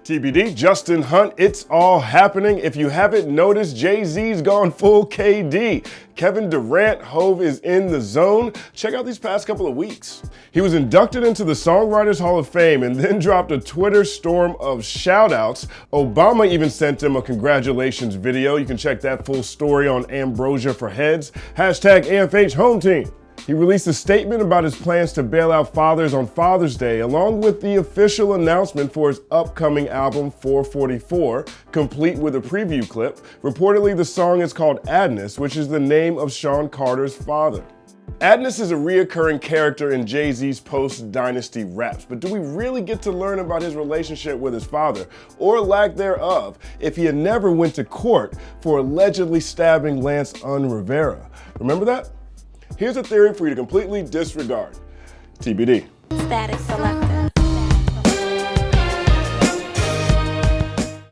TBD, Justin Hunte, it's all happening. If you haven't noticed, Jay-Z's gone full KD. Kevin Durant, Hove is in the zone. Check out these past couple of weeks. He was inducted into the Songwriters Hall of Fame and then dropped a Twitter storm of shout-outs. Obama even sent him a congratulations video. You can check that full story on Ambrosia for Heads. Hashtag AFH Home Team. He released a statement about his plans to bail out fathers on Father's Day, along with the official announcement for his upcoming album 444, complete with a preview clip. Reportedly, the song is called Adnis, which is the name of Sean Carter's father. Adnis is a reoccurring character in Jay-Z's post-Dynasty raps, but do we really get to learn about his relationship with his father, or lack thereof, if he had never went to court for allegedly stabbing Lance Rivera? Remember that? Here's a theory for you to completely disregard. TBD. Static selector.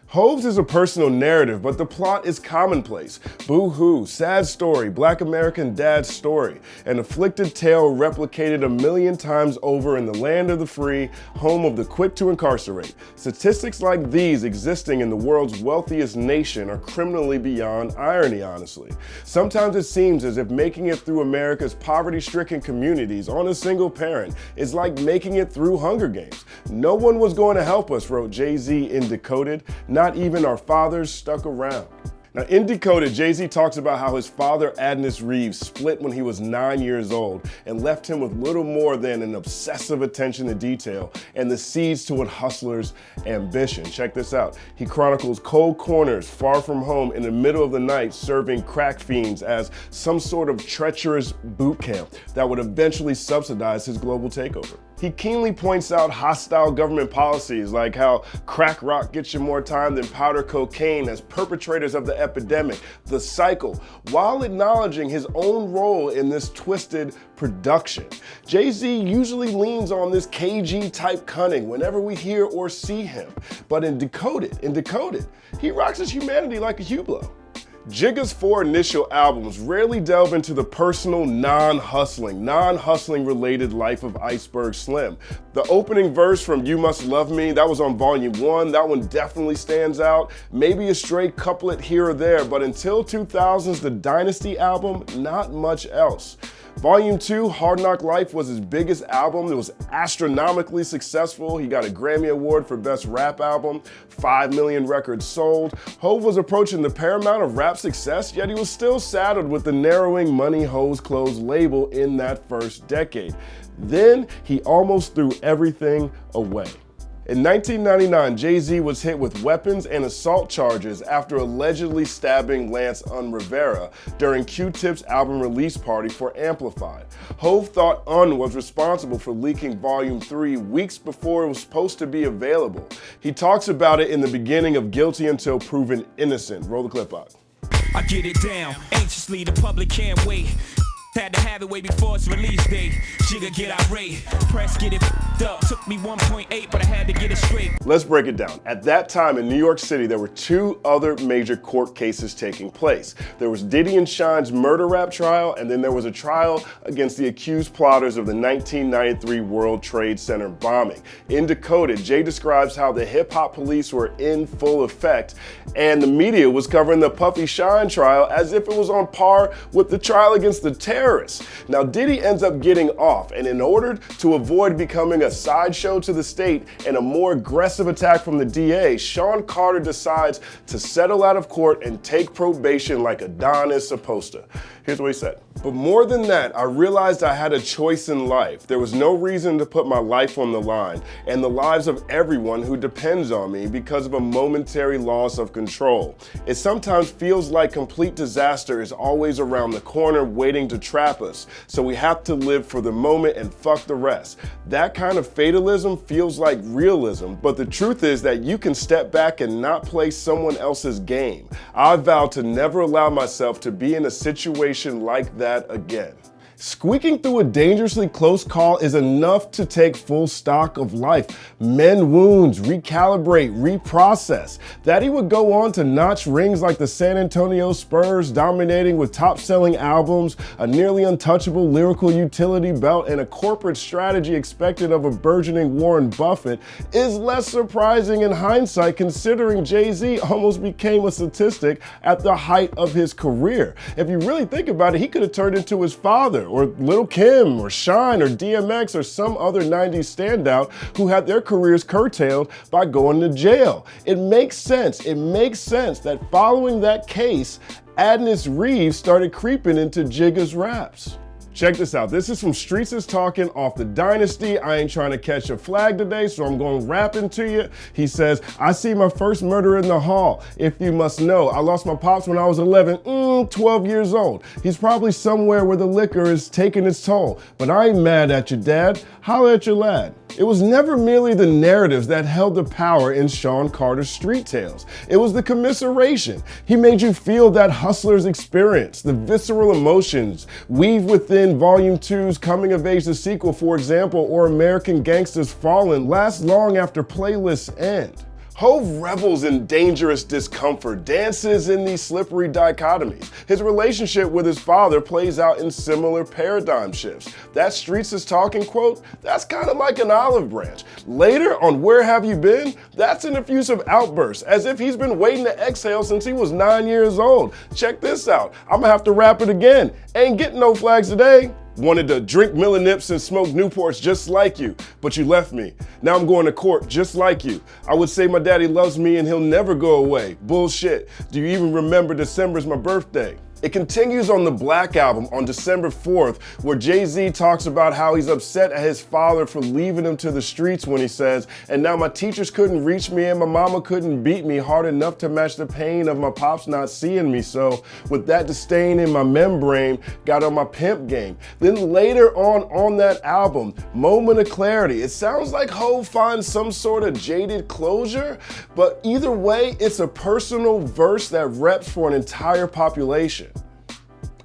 Hove's is a personal narrative, but the plot is commonplace. Boo-hoo, sad story, Black American dad's story. An afflicted tale replicated a million times over in the land of the free, home of the quick to incarcerate. Statistics like these existing in the world's wealthiest nation are criminally beyond irony, honestly. Sometimes it seems as if making it through America's poverty-stricken communities on a single parent is like making it through Hunger Games. No one was going to help us, wrote Jay-Z in Decoded. Not even our fathers stuck around. Now, in Decoded, Jay-Z talks about how his father, Adnis Reeves, split when he was 9 years old and left him with little more than an obsessive attention to detail and the seeds to a hustler's ambition. Check this out. He chronicles cold corners far from home in the middle of the night serving crack fiends as some sort of treacherous boot camp that would eventually subsidize his global takeover. He keenly points out hostile government policies like how crack rock gets you more time than powder cocaine as perpetrators of the epidemic, the cycle, while acknowledging his own role in this twisted production. Jay-Z usually leans on this KG type cunning whenever we hear or see him, but in Decoded, he rocks his humanity like a Hublot. Jigga's 4 initial albums rarely delve into the personal, non-hustling related life of Iceberg Slim. The opening verse from You Must Love Me, that was on Volume 1, that one definitely stands out. Maybe a stray couplet here or there, but until 2000s, the Dynasty album, not much else. Volume 2, Hard Knock Life, was his biggest album. It was astronomically successful. He got a Grammy Award for Best Rap Album, 5 million records sold. Hove was approaching the paramount of rap success, yet he was still saddled with the narrowing Money Hoes Clothes label in that first decade. Then he almost threw everything away. In 1999, Jay-Z was hit with weapons and assault charges after allegedly stabbing Lance Rivera during Q-Tip's album release party for Amplified. Hove thought was responsible for leaking Volume 3 weeks before it was supposed to be available. He talks about it in the beginning of Guilty Until Proven Innocent. Roll the clip out. I get it down, anxiously, the public can't wait. Had to have it way before its release date. Jigga get irate, press get it f***ed up. Took me 1.8, but I had to get it straight. Let's break it down. At that time in New York City, there were 2 other major court cases taking place. There was Diddy & Shyne's murder rap trial, and then there was a trial against the accused plotters of the 1993 World Trade Center bombing. In Decoded, Jay describes how the hip-hop police were in full effect, and the media was covering the Puffy Shyne trial as if it was on par with the trial against the terrorists. Now, Diddy ends up getting off, and in order to avoid becoming a sideshow to the state and a more aggressive attack from the DA, Sean Carter decides to settle out of court and take probation like a Don is supposed to. Here's what he said. But more than that, I realized I had a choice in life. There was no reason to put my life on the line and the lives of everyone who depends on me because of a momentary loss of control. It sometimes feels like complete disaster is always around the corner waiting to trap us, so we have to live for the moment and fuck the rest. That kind of fatalism feels like realism, but the truth is that you can step back and not play someone else's game. I vow to never allow myself to be in a situation like that again. Squeaking through a dangerously close call is enough to take full stock of life, mend wounds, recalibrate, reprocess. That he would go on to notch rings like the San Antonio Spurs, dominating with top-selling albums, a nearly untouchable lyrical utility belt, and a corporate strategy expected of a burgeoning Warren Buffett is less surprising in hindsight, considering Jay-Z almost became a statistic at the height of his career. If you really think about it, he could have turned into his father, or Lil' Kim, or Shyne, or DMX, or some other 90s standout who had their careers curtailed by going to jail. It makes sense. It makes sense that following that case, Adnis Reeves started creeping into Jigga's raps. Check this out. This is from Streets is Talking off the Dynasty. I ain't trying to catch a flag today, so I'm going rapping to you. He says, I see my first murder in the hall. If you must know, I lost my pops when I was 12 years old. He's probably somewhere where the liquor is taking its toll. But I ain't mad at your dad. Holla at your lad. It was never merely the narratives that held the power in Sean Carter's Street Tales. It was the commiseration. He made you feel that hustler's experience, the visceral emotions, weave within Volume 2's Coming of Age, the sequel, for example, or American Gangsters Fallen, last long after playlists end. Hov revels in dangerous discomfort, dances in these slippery dichotomies. His relationship with his father plays out in similar paradigm shifts. That Streets is Talking quote, that's kind of like an olive branch. Later on Where Have You Been? That's an effusive outburst, as if he's been waiting to exhale since he was 9 years old. Check this out, I'm gonna have to rap it again. Ain't getting no flags today. Wanted to drink Miller Nips and smoke Newports just like you, but you left me. Now I'm going to court just like you. I would say my daddy loves me and he'll never go away. Bullshit. Do you even remember December's my birthday? It continues on the Black album on December 4th, where Jay-Z talks about how he's upset at his father for leaving him to the streets when he says, and now my teachers couldn't reach me and my mama couldn't beat me hard enough to match the pain of my pops not seeing me. So with that disdain in my membrane, got on my pimp game. Then later on that album, Moment of Clarity, it sounds like Hov finds some sort of jaded closure, but either way, it's a personal verse that reps for an entire population.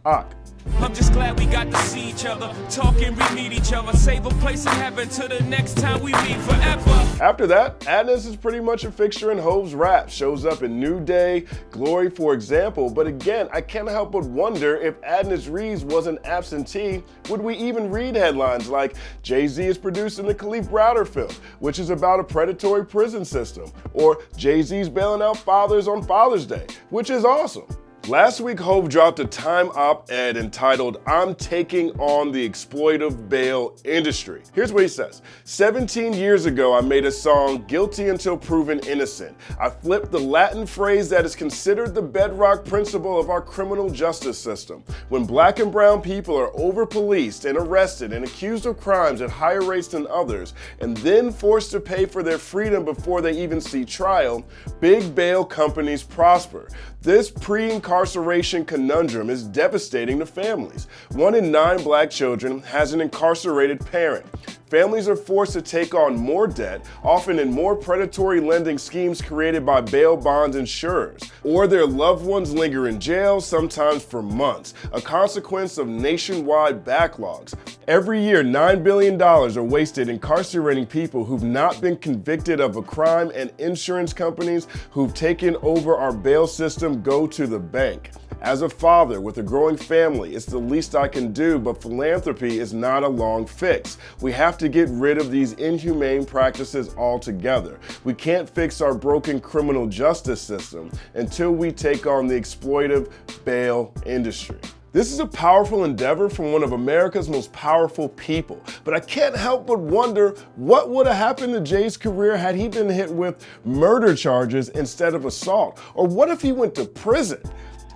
I'm just glad we got to see each other, talk and re-meet each other, save a place in heaven till the next time we meet forever. After that, Adnis is pretty much a fixture in Hov's rap. Shows up in New Day, Glory, for example. But again, I can't help but wonder if Adnis Reeves was an absentee, would we even read headlines like Jay-Z is producing the Khalif Browder film, which is about a predatory prison system, or Jay-Z's bailing out fathers on Father's Day, which is awesome. Last week, Hov dropped a Time op-ed entitled, I'm Taking on the Exploitive Bail Industry. Here's what he says. 17 years ago, I made a song, Guilty Until Proven Innocent. I flipped the Latin phrase that is considered the bedrock principle of our criminal justice system. When black and brown people are over-policed and arrested and accused of crimes at higher rates than others, and then forced to pay for their freedom before they even see trial, big bail companies prosper. This pre-incarceration conundrum is devastating to families. 1 in 9 black children has an incarcerated parent. Families are forced to take on more debt, often in more predatory lending schemes created by bail bond insurers, or their loved ones linger in jail, sometimes for months, a consequence of nationwide backlogs. Every year, $9 billion are wasted incarcerating people who've not been convicted of a crime, and insurance companies who've taken over our bail system go to the bank. As a father with a growing family, it's the least I can do, but philanthropy is not a long fix. We have to get rid of these inhumane practices altogether. We can't fix our broken criminal justice system until we take on the exploitive bail industry. This is a powerful endeavor from one of America's most powerful people, but I can't help but wonder what would have happened to Jay's career had he been hit with murder charges instead of assault, or what if he went to prison?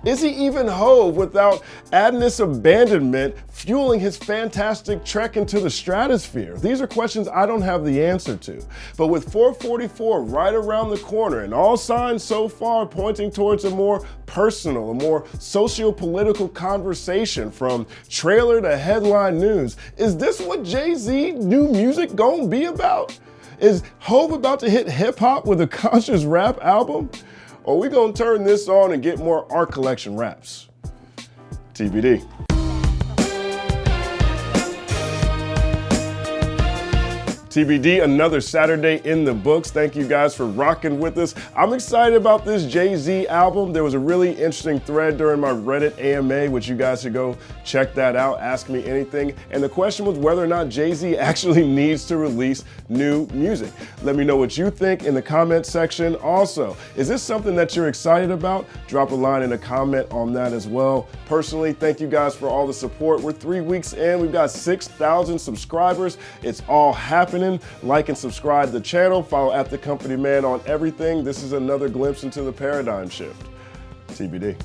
Is he even Hov without Adnis abandonment fueling his fantastic trek into the stratosphere? These are questions I don't have the answer to. But with 444 right around the corner and all signs so far pointing towards a more personal, a more socio-political conversation from trailer to headline news, is this what Jay-Z new music gonna be about? Is Hov about to hit hip-hop with a conscious rap album? Or we gonna turn this on and get more art collection raps? TBD. TBD, another Saturday in the books. Thank you guys for rocking with us. I'm excited about this Jay-Z album. There was a really interesting thread during my Reddit AMA, which you guys should go check that out, ask me anything. And the question was whether or not Jay-Z actually needs to release new music. Let me know what you think in the comment section. Also, is this something that you're excited about? Drop a line in a comment on that as well. Personally, thank you guys for all the support. We're 3 weeks in. We've got 6,000 subscribers. It's all happening. Like and subscribe to the channel. Follow @TheCompanyMan on everything. This is another glimpse into the paradigm shift. TBD.